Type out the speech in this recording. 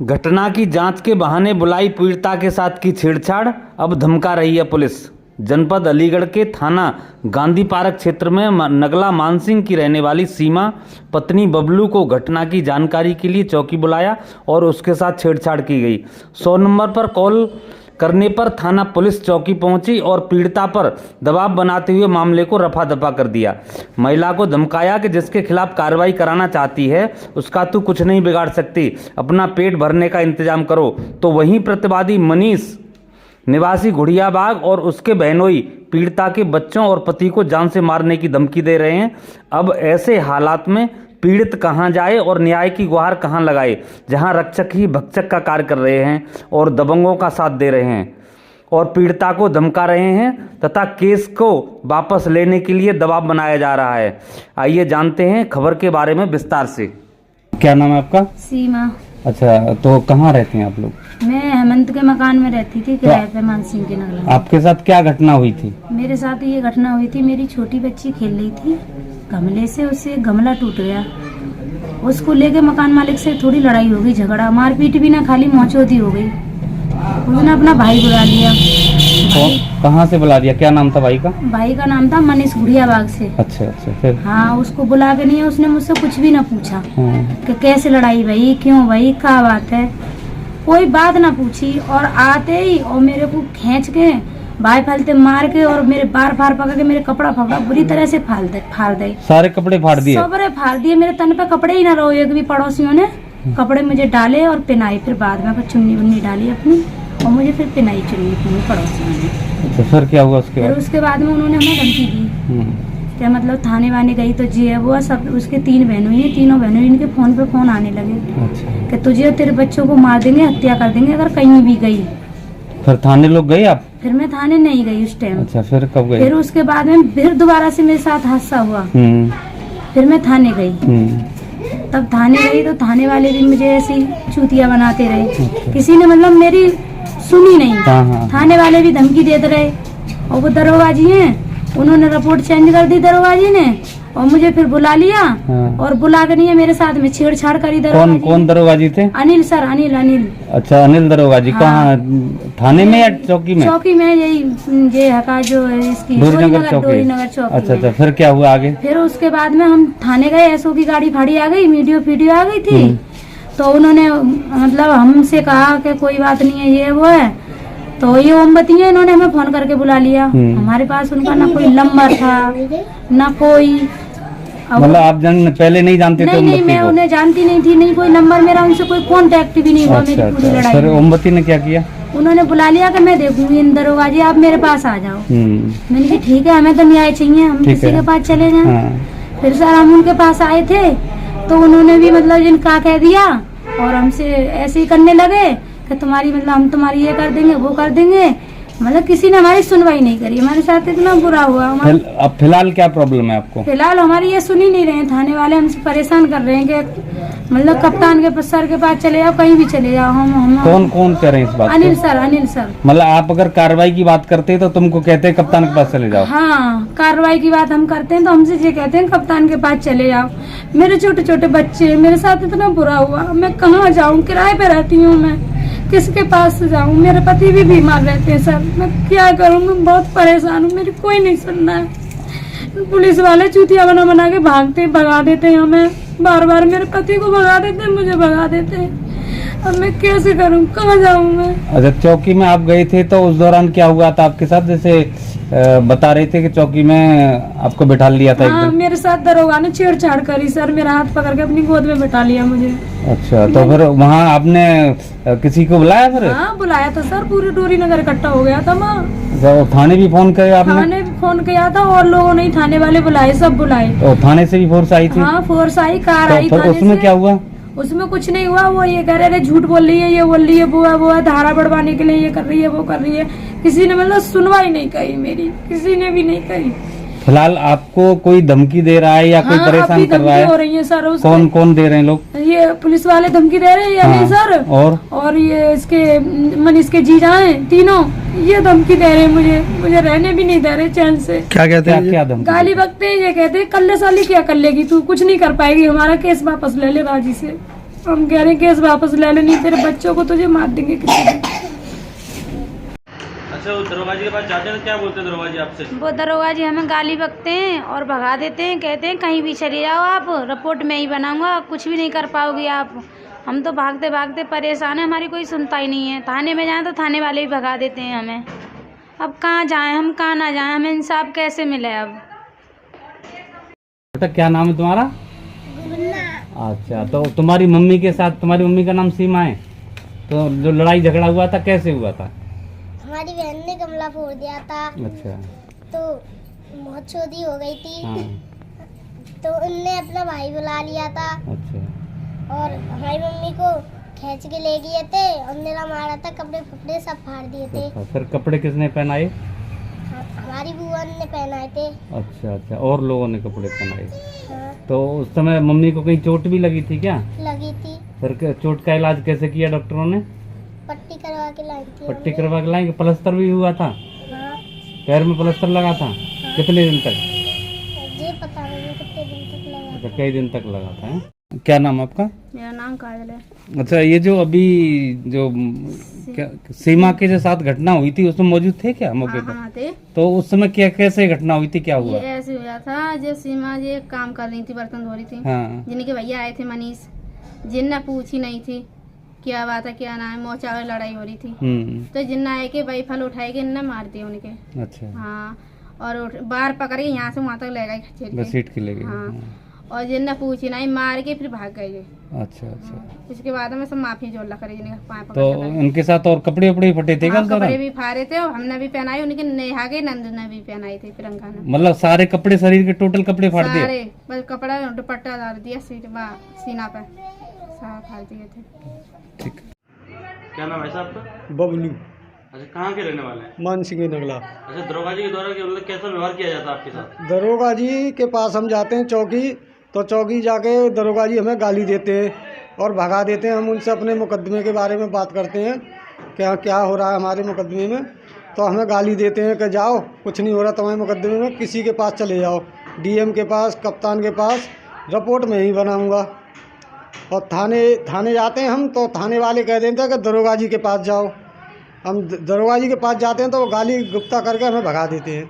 घटना की जांच के बहाने बुलाई पीड़िता के साथ की छेड़छाड़, अब धमका रही है पुलिस। जनपद अलीगढ़ के थाना गांधी पार्क क्षेत्र में नगला मानसिंह की रहने वाली सीमा पत्नी बबलू को घटना की जानकारी के लिए चौकी बुलाया और उसके साथ छेड़छाड़ की गई। 100 नंबर पर कॉल करने पर थाना पुलिस चौकी पहुंची और पीड़िता पर दबाव बनाते हुए मामले को रफा दफा कर दिया। महिला को धमकाया कि जिसके खिलाफ कार्रवाई कराना चाहती है उसका तू कुछ नहीं बिगाड़ सकती, अपना पेट भरने का इंतजाम करो। तो वहीं प्रतिवादी मनीष निवासी घुड़ियाबाग और उसके बहनोई पीड़िता के बच्चों और पति को जान से मारने की धमकी दे रहे हैं। अब ऐसे हालात में पीड़ित कहां जाए और न्याय की गुहार कहां लगाए, जहां रक्षक ही भक्षक का कार्य कर रहे हैं और दबंगों का साथ दे रहे हैं और पीड़िता को धमका रहे हैं तथा केस को वापस लेने के लिए दबाव बनाया जा रहा है। आइए जानते हैं खबर के बारे में विस्तार से। क्या नाम है आपका? सीमा। अच्छा, तो कहाँ रहते हैं आप लोग? मैं हेमंत के मकान में रहती थी, किराए पे मानसिंह के नगला। आपके साथ क्या घटना हुई थी? मेरे साथ ये घटना हुई थी, मेरी छोटी बच्ची खेल रही थी गमले से, उससे गमला टूट गया। उसको लेके मकान मालिक से थोड़ी लड़ाई हो गई, झगड़ा मारपीट भी ना, खाली मौचौदी हो गई। उसने अपना भाई बुला लिया। कहाँ से बुला दिया? क्या नाम था भाई का? भाई का नाम था मनीष घुड़ियाबाग से। अच्छा अच्छा, फिर? हाँ, उसको बुला के नहीं, उसने मुझसे कुछ भी ना पूछा कि कैसे लड़ाई भाई, क्यों भाई, क्या बात है, कोई बात ना पूछी। और आते ही और मेरे को खींच के भाई फैलते मार के और मेरे बार फाड़ पकड़ के मेरे कपड़ा फपड़ा बुरी तरह से फाड़ दे। सारे कपड़े फाड़ दिए? सबरे फाड़ दिए। मेरे तन पे कपड़े ही ना रहो। एक भी पड़ोसियों ने कपड़े मुझे डाले और पिनाई, फिर बाद में चुन्नी वुन्नी डाली अपनी और मुझे फिर पिनाई चुन्नी अपनी पड़ोसियों ने। तो फिर क्या हुआ उसके बाद? फिर उसके बाद में उन्होंने हमें धमकी दी। क्या मतलब थाने वाने गई तो जी है वो सब, उसके 3 बहनों ही, तीनों बहनों इनके फोन पे फोन आने लगे। अच्छा। कि तुझे तेरे बच्चों को मार देंगे, हत्या कर देंगे अगर कहीं भी गई। फिर थाने लोग गए आप? फिर मैं थाने नहीं गई उस टाइम। अच्छा, फिर कब गई? फिर उसके बाद में फिर दोबारा से मेरे साथ हादसा हुआ। फिर मैं थाने गई। तब थाने गई तो थाने वाले भी मुझे ऐसी चूतिया बनाते रहे। किसी ने मतलब मेरी सुनी नहीं। थाने वाले भी धमकी देते रहे और वो दरोगा जी हैं, उन्होंने रिपोर्ट चेंज कर दी दरोगा जी ने और मुझे फिर बुला लिया। और बुला के नहीं मेरे साथ में छेड़छाड़ करी दरोगा जी। कौन दरोगा जी थे? अनिल सर, अनिल। अच्छा, अनिल दरोगा जी। कहाँ, थाने में या चौकी में? चौकी में, यही हका जो है इसकी डोरीनगर चौकी। अच्छा, फिर क्या हुआ आगे? फिर उसके बाद में हम थाने गए, एसओ की गाड़ी फाड़ी आ गई, वीडियो आ गई थी। तो उन्होंने मतलब हमसे कहा कि कोई बात नहीं है, ये वो है। तो ये मोमबत्ती है, इन्होंने हमें फोन करके बुला लिया। हमारे पास उनका ना कोई नंबर था ना कोई। मतलब आप पहले नहीं जानते थे? नहीं, मैं उन्हें जानती नहीं थी, नहीं कोई नंबर मेरा उनसे कोई कांटेक्ट भी नहीं हुआ। मेरी पूरी लड़ाई फिर मोमबत्ती ने क्या किया? उन्होंने बुला लिया कि मैं देखूंगी इन दरोगा जी, आप मेरे पास आ जाओ। मैंने कहा ठीक है, हमें तो न्याय चाहिए, हम किसी के पास चले जाएं। फिर सर हम उनके पास आए थे तो उन्होंने भी मतलब जिनका कह दिया और हमसे ऐसे ही करने लगे कि तुम्हारी मतलब हम तुम्हारी ये कर देंगे, वो कर देंगे। मतलब किसी ने हमारी सुनवाई नहीं करी, हमारे साथ इतना बुरा हुआ। अब फिलहाल क्या प्रॉब्लम है आपको? फिलहाल हमारी ये सुन ही नहीं रहे हैं, थाने वाले हमसे परेशान कर रहे हैं कि मतलब कप्तान के सर के पास चले जाओ, कहीं भी चले जाओ। हम कौन कह रहे हैं इस बात? अनिल सर। मतलब आप अगर कार्रवाई की बात करते हैं तो तुमको कहते हैं कप्तान के पास चले जाओ? हाँ, कार्रवाई की बात हम करते हैं तो हमसे ये कहते हैं कप्तान के पास चले जाओ। मेरे छोटे छोटे बच्चे, मेरे साथ इतना बुरा हुआ, मैं कहाँ जाऊँ? किराए पे रहती हूँ मैं, किसके पास जाऊँ? मेरे पति भी बीमार रहते हैं सर, मैं क्या करूँ? मैं बहुत परेशान हूँ, मेरी कोई नहीं सुन रहा है। पुलिस वाले चूतिया बना के भगा देते हैं हमें, बार मेरे पति को भगा देते हैं, मुझे भगा देते हैं। अब मैं कैसे करूँ, कहाँ जाऊँ मैं? अच्छा, चौकी में आप गए थे तो उस दौरान क्या हुआ था आपके साथ? जैसे बता रहे थे कि चौकी में आपको बिठा लिया था। हाँ, मेरे साथ दरोगा ने छेड़छाड़ करी सर, मेरा हाथ पकड़ के अपनी गोद में बिठा लिया मुझे। अच्छा, तो फिर वहाँ आपने किसी को बुलाया फिर? हाँ, बुलाया था सर, पूरी डोरीनगर इकट्ठा हो गया था वहाँ। थाने भी फोन किया आपने? थाने भी फोन किया था और लोगों ने थाने वाले बुलाए, सब बुलाए। तो थाने से भी फोर्स आई थी? हाँ, फोर्स आई, कार आई। उसमें क्या हुआ? उसमें कुछ नहीं हुआ। वो ये कह रहे झूठ बोल रही है, ये बोल रही है, वो है धारा बढ़वाने के लिए ये कर रही है, वो कर रही है। किसी ने मतलब सुनवाई नहीं करी मेरी, किसी ने भी नहीं करी। फिलहाल आपको कोई धमकी दे रहा है या कोई परेशान कर रहा है? हो रही है सर। कौन दे रहे हैं लोग? ये पुलिस वाले धमकी दे रहे हैं। नहीं सर, और ये इसके मनीष के जीजा हैं तीनों, ये धमकी दे रहे हैं मुझे रहने भी नहीं दे रहे चैन से। क्या कहते हैं? क्या धमकी? गाली बकते हैं, ये कहते हैं कल्ले साली क्या कर लेगी तू, कुछ नहीं कर पाएगी, हमारा केस वापस ले ले राजी से। हम कह रहे हैं केस वापस ले ले, नहीं तेरे बच्चों को तुझे मार देंगे किसी दिन। अच्छा, वो दरोगा जी के पास जाते हैं तो क्या बोलते हैं दरोगा जी आपसे? वो दरोगा जी हमें गाली बकते हैं और भगा देते हैं, कहते हैं कहीं भी चले जाओ आप, रिपोर्ट मैं ही बनाऊंगा, कुछ भी नहीं कर पाओगी आप। हम तो भागते भागते परेशान है, हमारी कोई सुनता ही नहीं है। थाने में जाएं तो थाने वाले भी भगा देते हैं हमें। अब कहाँ जाएं हम, कहाँ ना जाएं, हमें इंसाफ कैसे मिले अब। बेटा क्या नाम है तुम्हारा? अच्छा, तो तुम्हारी मम्मी के साथ, तुम्हारी मम्मी का नाम सीमा है, तो जो लड़ाई झगड़ा हुआ था कैसे हुआ था? हमारी बहन ने गमला फोड़ दिया था। अच्छा। तो बहुत छोटी हो गई थी। हाँ। तो उनने अपना भाई बुला लिया था। अच्छा। और हमारी मम्मी को खींच के ले गए थे, अंधेरा मारा था, कपड़े कपड़े सब फाड़ दिए थे। अच्छा, फिर कपड़े किसने पहनाए? हमारी बुआ ने पहनाए थे। अच्छा अच्छा, और लोगों ने कपड़े पहनाए। हाँ, तो उस समय मम्मी को कहीं चोट भी लगी थी क्या? लगी थी। फिर चोट का इलाज कैसे किया डॉक्टरों ने? पट्टी करवा के लाई थी पट्टी हमने। करवा के लाएंगे? प्लास्टर भी हुआ था? हाँ, पैर में प्लास्टर लगा था? कितने दिन तक? ये पता नहीं कितने दिन तक लगा। अच्छा, कई दिन तक लगा था। क्या नाम आपका? मेरा नाम काजल है। अच्छा, ये जो अभी जो क्या सीमा के जो साथ घटना हुई थी उसमें मौजूद थे क्या मौके पर? हाँ थे। तो उस समय क्या कैसे घटना हुई थी, क्या हुआ? ये ऐसे हुआ था, जो सीमा जी काम कर रही थी, बर्तन धो रही थी। हाँ। जिनके भैया आए थे मनीष, जिनने पूछी नहीं थी क्या बात है क्या ना है, मोचा और लड़ाई हो रही थी। तो जिन्ना आए के भाई फल उठाए के इनने मार दिए उनके। अच्छा। हाँ, और बाहर पकड़ के यहाँ से वहाँ तक ले गए खच्चर के। बस सीट के ले गए। हाँ, और जिन्ना पूछी नहीं, मार के फिर भाग गए ये। अच्छा अच्छा। उसके बाद में सब माफी जोड़ करे जिन्हें पाए पकड़ तो के। उनके साथ और कपड़े उपड़े फटे थे क्या उस कपड़े दौरान? भी फाड़े थे और हमने भी पहनाए, उनके नेहा के नंद ने भी पहनाई थी, प्रियंका ने। मतलब सारे कपड़े, शरीर के टोटल कपड़े फाड़ दिए? सारे, बस कपड़ा दुपट्टा डाल दिया सीना पे, सारा फाड़ दिए थे। ठीक। क्या नाम है साहब आपका? बबलू अच्छा, कहाँ के रहने वाले हैं? मानसिंह नगला। अच्छा, दरोगा जी के द्वारा मतलब कैसा व्यवहार किया जाता है आपके साथ? दरोगा जी के पास हम जाते हैं चौकी, तो चौकी जाके दरोगा जी हमें गाली देते हैं और भगा देते हैं। हम उनसे अपने मुकदमे के बारे में बात करते हैं, क्या क्या हो रहा है हमारे मुकदमे में, तो हमें गाली देते हैं कि जाओ कुछ नहीं हो रहा तुम्हारे मुकदमे में, किसी के पास चले जाओ, डीएम के पास, कप्तान के पास, रिपोर्ट में ही बनाऊंगा। और थाने जाते हैं हम, तो थाने वाले कह देते हैं कि दरोगा जी के पास जाओ। हम दरोगा जी के पास जाते हैं तो वो गाली गुप्ता करके हमें भगा देते हैं।